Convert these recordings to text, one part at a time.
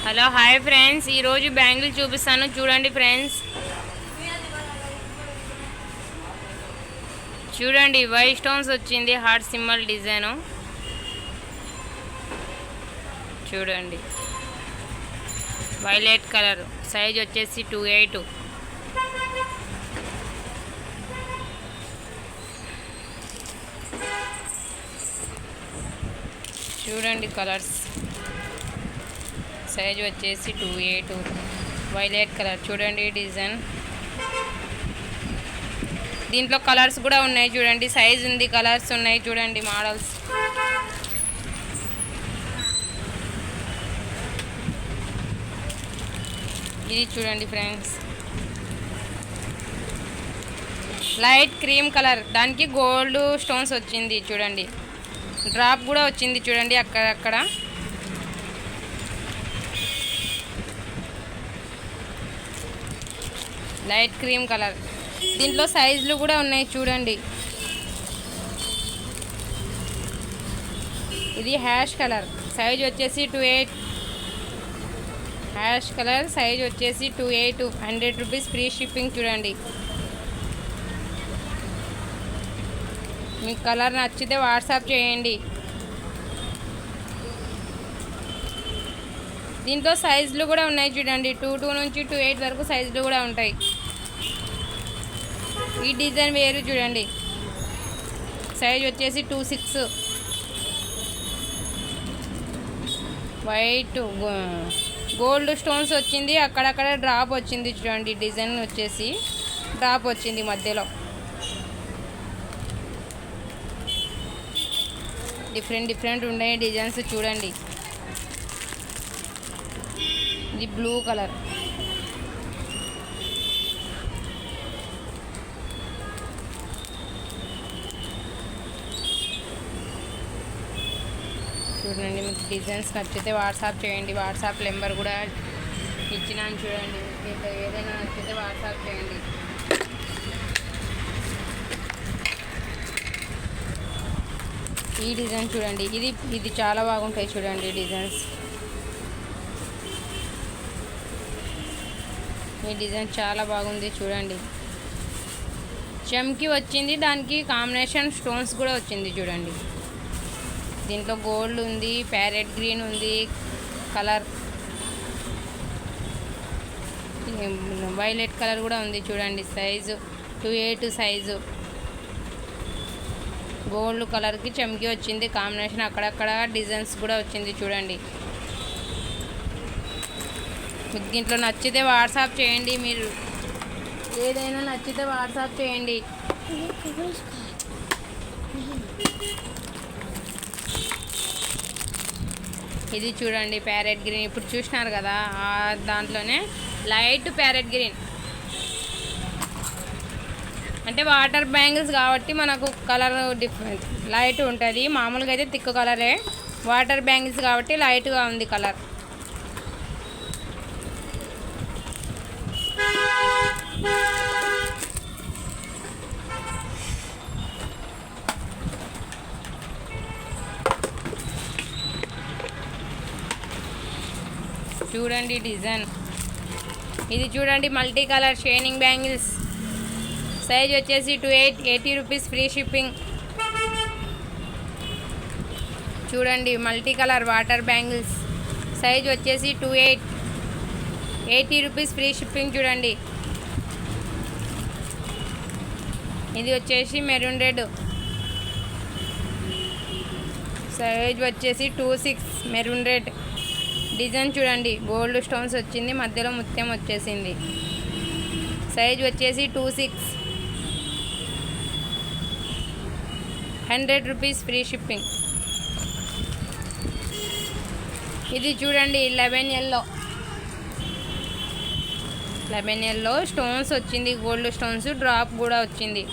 Hello hi friends, ఈరోజు bangle చూపిస్తాను చూడండి ఫ్రెండ్స్. చూడండి వైట్ స్టోన్స్ వచ్చింది, హార్ట్ సింబల్ డిజైన్. చూడండి వైలెట్ కలర్, సైజ్ వచ్చేసి 28. చూడండి కలర్స్, సైజ్ వచ్చేసి 28 వైలెట్ కలర్. చూడండి డిజైన్, దీంట్లో కలర్స్ కూడా ఉన్నాయి. చూడండి సైజ్ ఉంది, కలర్స్ ఉన్నాయి. చూడండి మోడల్స్. ఇది చూడండి ఫ్రెండ్స్, లైట్ క్రీమ్ కలర్, దానికి గోల్డ్ స్టోన్స్ వచ్చింది. చూడండి డ్రాప్ కూడా వచ్చింది. చూడండి అక్కడక్కడ. లైట్ క్రీమ్ కలర్, దీంట్లో సైజులు కూడా ఉన్నాయి. చూడండి ఇది హ్యాష్ కలర్, సైజ్ వచ్చేసి 28. హ్యాష్ కలర్, సైజ్ వచ్చేసి 28, 100 రూపీస్ ఫ్రీ షిప్పింగ్. చూడండి మీకు కలర్ నచ్చితే వాట్సాప్ చేయండి. దీంట్లో సైజులు కూడా ఉన్నాయి. చూడండి 22 నుంచి 28 వరకు సైజులు కూడా ఉంటాయి. ఈ డిజైన్ వేరు. చూడండి సైజ్ వచ్చేసి 26. వైట్ గోల్డ్ స్టోన్స్ వచ్చింది, అక్కడక్కడ డ్రాప్ వచ్చింది. చూడండి డిజైన్ వచ్చేసి డ్రాప్ వచ్చింది మధ్యలో. డిఫరెంట్ ఉన్నాయి డిజైన్స్. చూడండి ఇది బ్లూ కలర్. చూడండి మీకు డిజైన్స్ నచ్చితే వాట్సాప్ చేయండి. వాట్సాప్ నెంబర్ కూడా ఇచ్చినాను. చూడండి మీకు ఏదైనా నచ్చితే వాట్సాప్ చేయండి. ఈ డిజైన్ చూడండి, ఇది చాలా బాగుంటాయి. చూడండి డిజైన్స్, ఈ డిజైన్ చాలా బాగుంది. చూడండి చమ్కీ వచ్చింది, దానికి కాంబినేషన్ స్టోన్స్ కూడా వచ్చింది. చూడండి దీంట్లో గోల్డ్ ఉంది, ప్యారెట్ గ్రీన్ ఉంది కలర్, వైలెట్ కలర్ కూడా ఉంది. చూడండి సైజు 28 సైజు. గోల్డ్ కలర్కి చమ్కీ వచ్చింది కాంబినేషన్, అక్కడక్కడ డిజైన్స్ కూడా వచ్చింది. చూడండి మీకు దీంట్లో నచ్చితే వాట్సాప్ చేయండి. మీరు ఏదైనా నచ్చితే వాట్సాప్ చేయండి. ఇది చూడండి ప్యారెట్ గ్రీన్, ఇప్పుడు చూసినారు కదా దాంట్లోనే లైట్ ప్యారెట్ గ్రీన్. అంటే వాటర్ బ్యాంగిల్స్ కాబట్టి మనకు కలర్ డిఫరెంట్ లైట్ ఉంటుంది. మామూలుగా అయితే థిక్ కలరే, వాటర్ బ్యాంగిల్స్ కాబట్టి లైట్గా ఉంది కలర్. చూడండి డిజైన్, ఇది చూడండి multi colour shining bangles, size వచ్చేసి 28, 80 రూపీస్ ఫ్రీ షిప్పింగ్. చూడండి multi colour water bangles, size వచ్చేసి 28, 80 రూపీస్ ఫ్రీ షిప్పింగ్. చూడండి ఇది వచ్చేసి మెరూన్ రెడ్, సైజ్ వచ్చేసి 26, మెరూన్ రెడ్ డిజైన్. చూడండి గోల్డ్ స్టోన్స్ వచ్చింది, మధ్యలో ముత్యం వచ్చేసింది. సైజ్ వచ్చేసి 26, 100 రూపీస్ ఫ్రీ షిప్పింగ్. ఇది చూడండి 11 ఎల్లో స్టోన్స్ వచ్చింది, గోల్డ్ స్టోన్స్ డ్రాప్ కూడా వచ్చింది.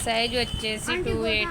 సైజ్ వచ్చేసి 28.